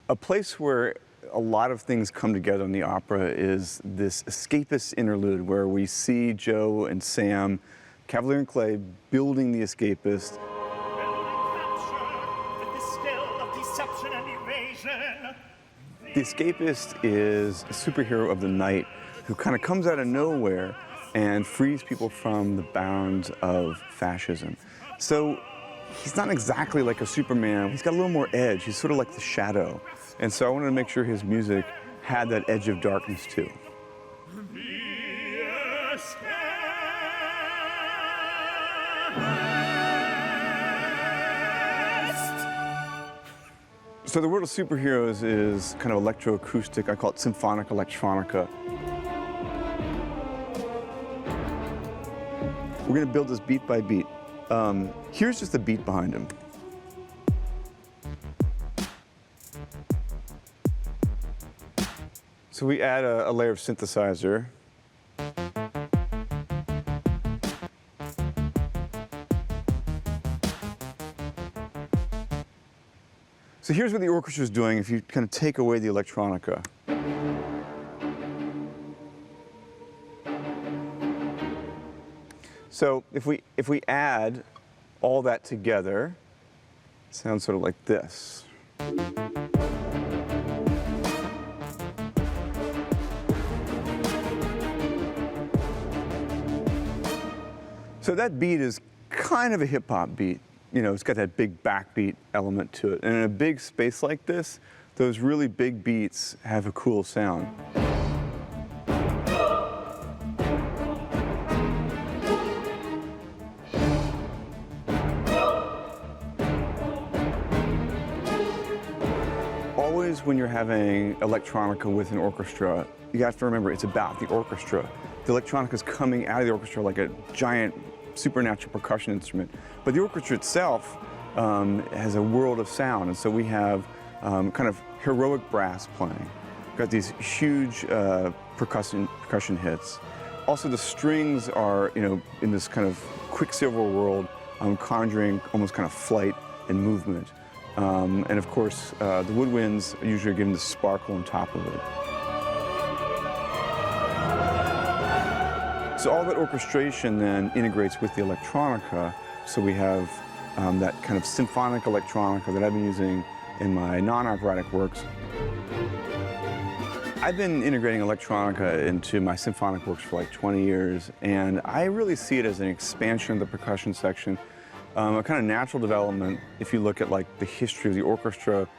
A place where a lot of things come together in the opera is this escapist interlude where we see Joe and Sam, Cavalier and Clay, building the escapist. The escapist is a superhero of the night who kind of comes out of nowhere and frees people from the bounds of fascism. So he's not exactly like a Superman. He's got a little more edge. He's sort of like the Shadow. And so I wanted to make sure his music had that edge of darkness too. So the world of superheroes is kind of electroacoustic. I call it symphonic electronica. We're going to build this beat by beat. Here's just the beat behind him. So we add a layer of synthesizer. So here's what the orchestra is doing if you kind of take away the electronica. So if we add all that together, it sounds sort of like this. So that beat is kind of a hip-hop beat. You know, it's got that big backbeat element to it. And in a big space like this, those really big beats have a cool sound. Always when you're having electronica with an orchestra, you have to remember it's about the orchestra. The electronica is coming out of the orchestra like a giant supernatural percussion instrument. But the orchestra itself has a world of sound, and so we have kind of heroic brass playing. We've got these huge percussion hits. Also, the strings are, you know, in this kind of Quicksilver world, conjuring almost kind of flight and movement. And of course, the woodwinds are usually given the sparkle on top of it. So all that orchestration then integrates with the electronica, so we have that kind of symphonic electronica that I've been using in my non-operatic works. I've been integrating electronica into my symphonic works for like 20 years, and I really see it as an expansion of the percussion section, a kind of natural development. If you look at like the history of the orchestra,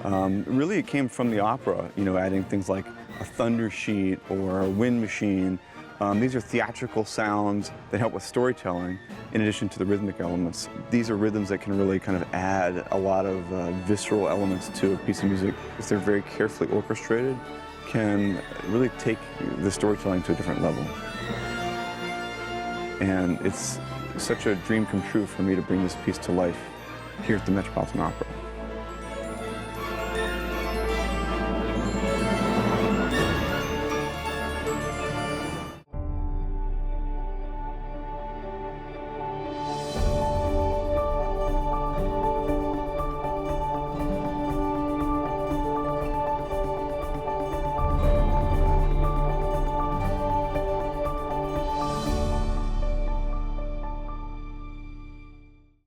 really it came from the opera, you know, adding things like a thunder sheet or a wind machine. These are theatrical sounds that help with storytelling in addition to the rhythmic elements. These are rhythms that can really kind of add a lot of visceral elements to a piece of music. If they're very carefully orchestrated, can really take the storytelling to a different level. And it's such a dream come true for me to bring this piece to life here at the Metropolitan Opera.